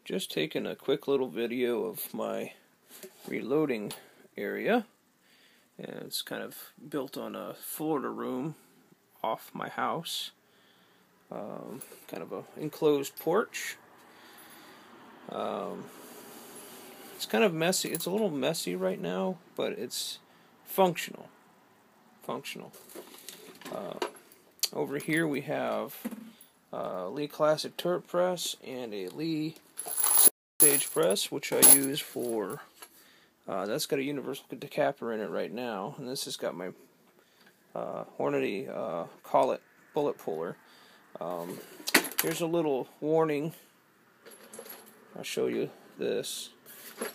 Just taking a quick little video of my reloading area. And it's kind of built on a Florida room off my house. Kind of an enclosed porch. It's kind of messy. It's a little messy right now, but it's functional. Over here we have Lee Classic Turret Press and a Lee Sage Press, which I use for, that's got a universal decapper in it right now, and this has got my Hornady Collet bullet puller. Here's a little warning. I'll show you this.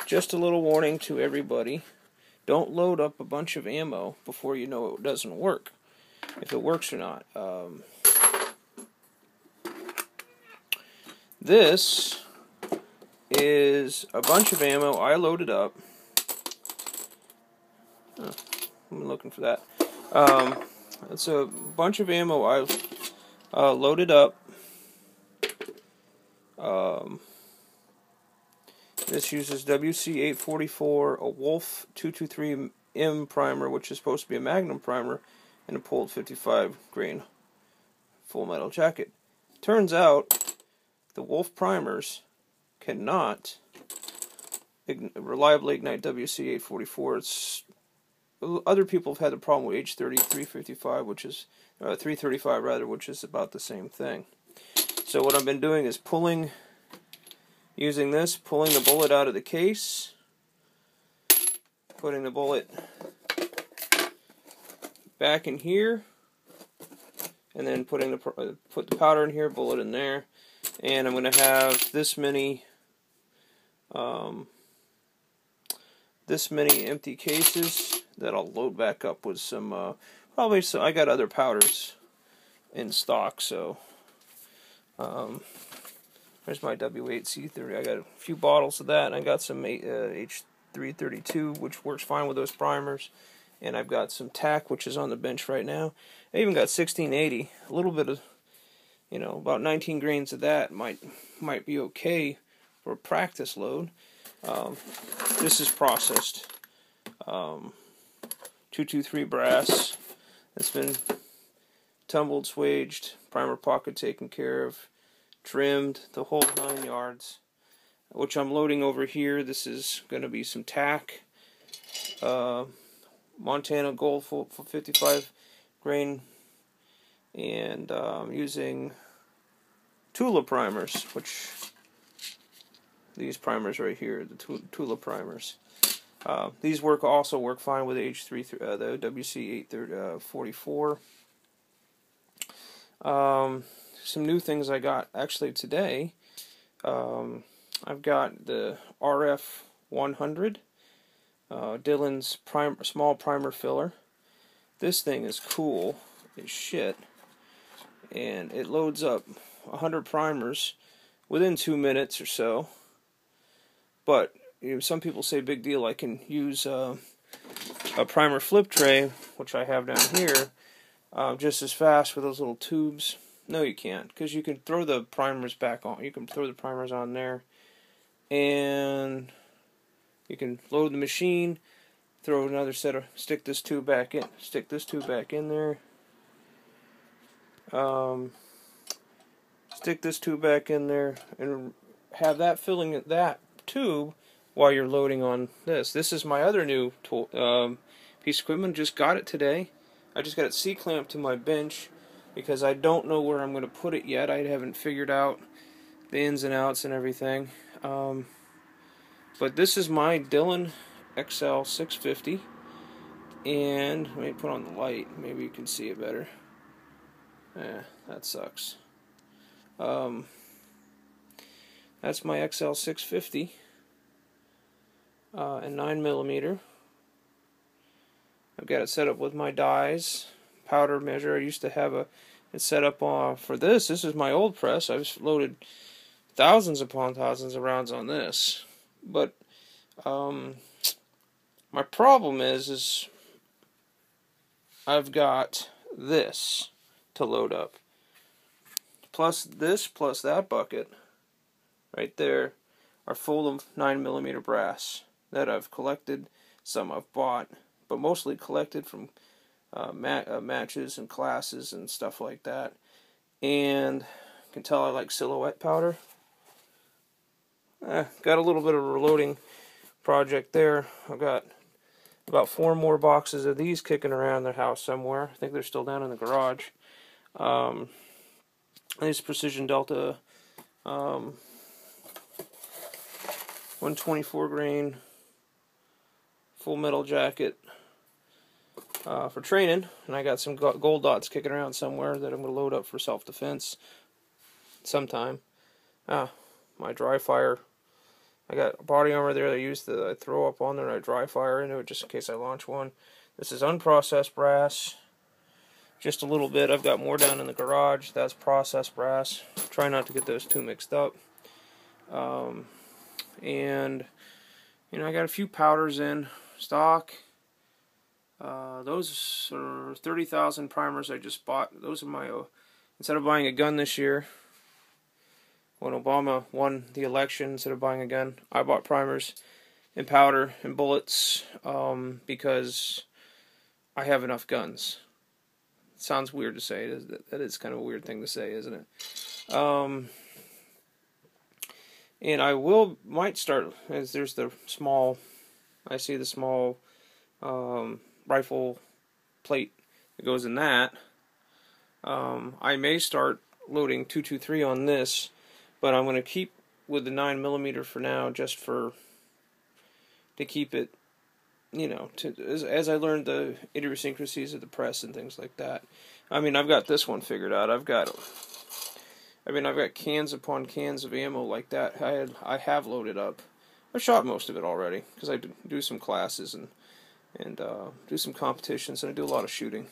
Just a little warning to everybody. Don't load up a bunch of ammo before you know it doesn't work. If it works or not. This is a bunch of ammo I loaded up. I'm looking for that. It's a bunch of ammo I've loaded up. This uses WC-844, a Wolf 223M primer, which is supposed to be a Magnum primer, and a pulled 55 grain full metal jacket. Turns out the Wolf primers cannot reliably ignite WC-844. Other people have had the problem with H30-355, which is 335 rather, which is about the same thing. So what I've been doing is pulling the bullet out of the case, putting the bullet back in here, and then put the powder in here, bullet in there, and I'm going to have this many empty cases that I'll load back up with some I got other powders in stock, so there's my W8C30. I got a few bottles of that, and I got some H332, which works fine with those primers. And I've got some TAC, which is on the bench right now. I even got 1680. A little bit of, about 19 grains of that might be okay for a practice load. This is processed 223 brass. It's been tumbled, swaged, primer pocket taken care of, trimmed, the whole 9 yards, which I'm loading over here. This is going to be some TAC, Montana Gold for 55 grain, and using Tula primers, which these primers right here, the Tula primers. These also work fine with the the WC-844. Some new things I got actually today. I've got the RF100, Dillon's small primer filler. This thing is cool as shit, and it loads up 100 primers within 2 minutes or so. But some people say big deal. I can use a primer flip tray, which I have down here, just as fast with those little tubes. No, you can't, because you can throw the primers back on. You can throw the primers on there, and you can load the machine, throw another stick this tube back in there, stick this tube back in there, and have that filling that tube while you're loading on this. This is my other new tool, piece of equipment. Just got it today. I just got it C-clamped to my bench, because I don't know where I'm going to put it yet. I haven't figured out the ins and outs and everything. But this is my Dillon XL650. And let me put on the light. Maybe you can see it better. That sucks. That's my XL650. And 9mm. I've got it set up with my dies. Powder measure. I used to have it set up for this. This is my old press. I've loaded thousands upon thousands of rounds on this. But my problem is I've got this to load up. Plus this, plus that bucket right there. are full of 9mm brass that I've collected. Some I've bought, but mostly collected from matches and classes and stuff like that. And you can tell I like silhouette powder. Got a little bit of a reloading project there. I've got about 4 more boxes of these kicking around the house somewhere. I think they're still down in the garage. These Precision Delta 124 grain full metal jacket for training, and I got some gold dots kicking around somewhere that I'm going to load up for self-defense sometime. My dry fire. I got body armor there that I throw up on there and I dry fire into it just in case I launch one. This is unprocessed brass. Just a little bit. I've got more down in the garage. That's processed brass. Try not to get those two mixed up. And you know, I got a few powders in stock. Those are 30,000 primers I just bought. Those are my, instead of buying a gun this year, when Obama won the election, instead of buying a gun, I bought primers and powder and bullets because I have enough guns. It sounds weird to say. That is kind of a weird thing to say, isn't it? And I might start, as there's the small, I see the small rifle plate that goes in that. I may start loading 223 on this, but I'm going to keep with the 9mm for now, just to keep it, you know, as I learned the idiosyncrasies of the press and things like that. I mean, I've got this one figured out. I've got cans upon cans of ammo like that. I have loaded up. I've shot most of it already because I do some classes and do some competitions, and I do a lot of shooting.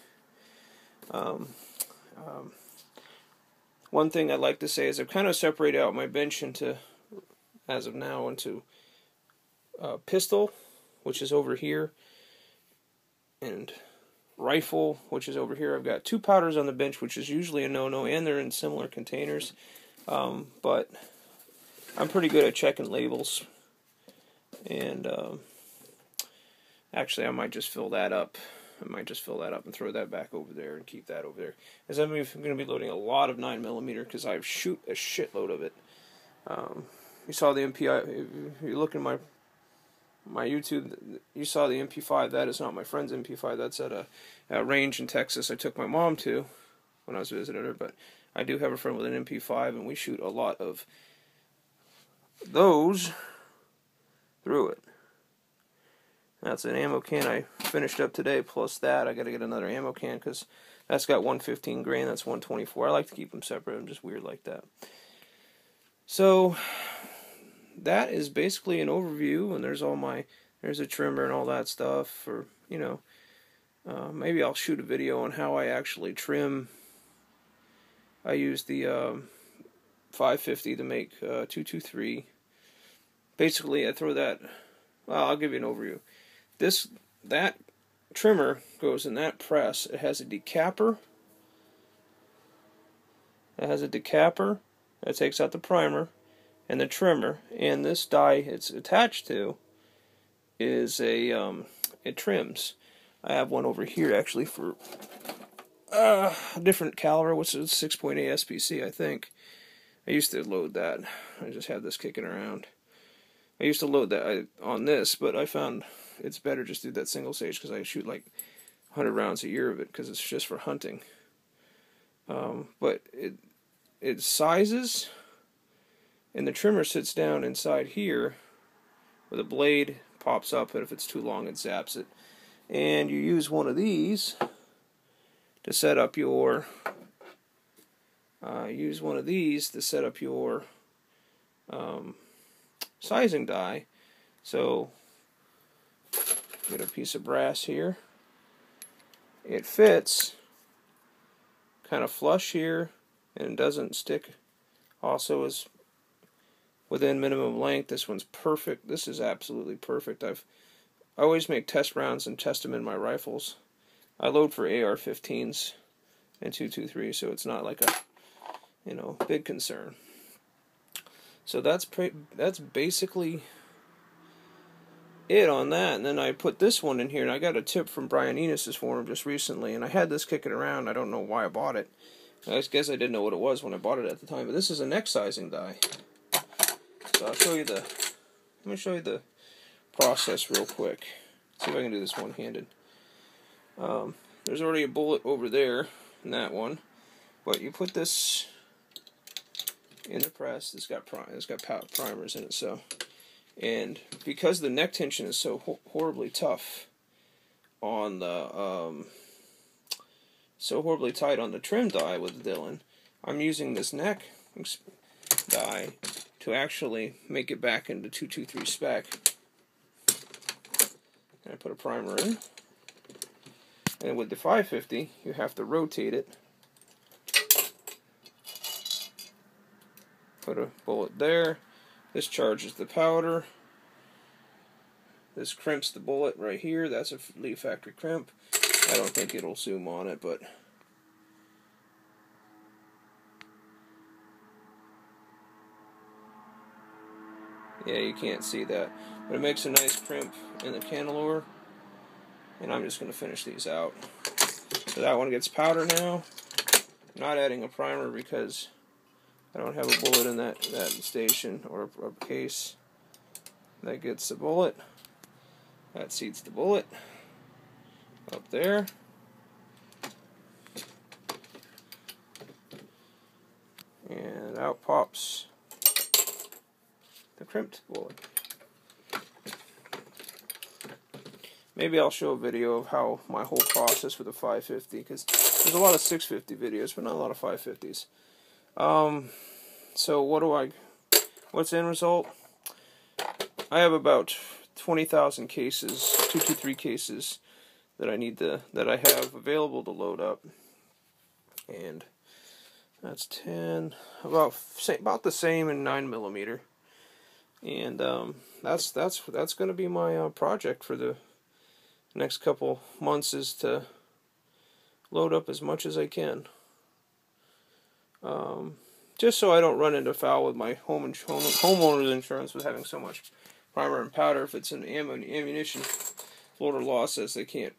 One thing I'd like to say is I've kind of separated out my bench into, as of now, into pistol, which is over here, and rifle, which is over here. I've got 2 powders on the bench, which is usually a no-no, and they're in similar containers. But I'm pretty good at checking labels, and actually I might just fill that up. And throw that back over there and keep that over there. As I'm going to be loading a lot of 9mm because I shoot a shitload of it. You saw the MP5. If you look in my YouTube, you saw the MP5. That is not my friend's MP5. That's at a range in Texas I took my mom to when I was visiting her. But I do have a friend with an MP5, and we shoot a lot of those through it. That's an ammo can I finished up today, plus that. I got to get another ammo can because that's got 115 grain, that's 124. I like to keep them separate. I'm just weird like that. So that is basically an overview, and there's a trimmer and all that stuff for, you know, maybe I'll shoot a video on how I actually trim. I use the 550 to make 223. Basically, I throw that. Well, I'll give you an overview. That trimmer goes in that press. It has a decapper. That takes out the primer and the trimmer. And this die it's attached to is it trims. I have one over here actually for a different caliber, which is 6.8 SPC, I think. I used to load that. I just have this kicking around. I used to load that on this, but I found it's better just to do that single stage because I shoot like 100 rounds a year of it because it's just for hunting. But it sizes, and the trimmer sits down inside here where the blade pops up, and if it's too long it zaps it. And you use one of these to set up your sizing die. So get a piece of brass here. It fits kind of flush here and doesn't stick. Also is within minimum length. This one's perfect. This is absolutely perfect. I always make test rounds and test them in my rifles. I load for AR-15s and 223, so it's not like a big concern. So that's basically it on that. And then I put this one in here, and I got a tip from Brian Enos's forum just recently, and I had this kicking around. I don't know why I bought it. I guess I didn't know what it was when I bought it at the time, but this is a neck sizing die. So I'll show you let me show you the process real quick. See if I can do this one-handed. There's already a bullet over there in that one, but you put this in the press. It's got primers in it, so. And because the neck tension is so horribly tough on the so horribly tight on the trim die with the Dillon, I'm using this neck die to actually make it back into 223 spec. And I put a primer in. And with the 550, you have to rotate it. Put a bullet there. This charges the powder. This crimps the bullet right here. That's a Lee factory crimp. I don't think it'll zoom on it, but yeah, you can't see that. But it makes a nice crimp in the cantilever. And I'm just going to finish these out. So that one gets powder now. I'm not adding a primer because I don't have a bullet in that station or a case. That gets the bullet. That seats the bullet up there. And out pops the crimped bullet. Maybe I'll show a video of how my whole process with the 550, because there's a lot of 650 videos, but not a lot of 550s. So what's the end result? I have about 20,000 cases, 223 cases that I have available to load up, and that's 10, about the same in 9mm, and that's going to be my project for the next couple months, is to load up as much as I can. Just so I don't run into foul with my homeowner's insurance with having so much primer and powder. If it's an ammunition, Florida law says they can't,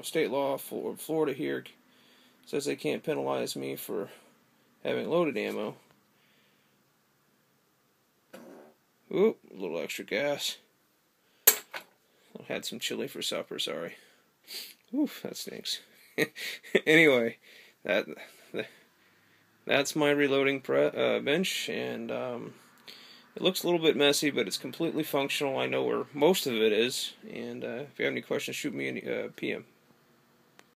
state law, Florida here says they can't penalize me for having loaded ammo. Oop, a little extra gas. I had some chili for supper, sorry. Oof, that stinks. Anyway, that's my reloading bench, and it looks a little bit messy, but it's completely functional. I know where most of it is, and if you have any questions, shoot me a PM.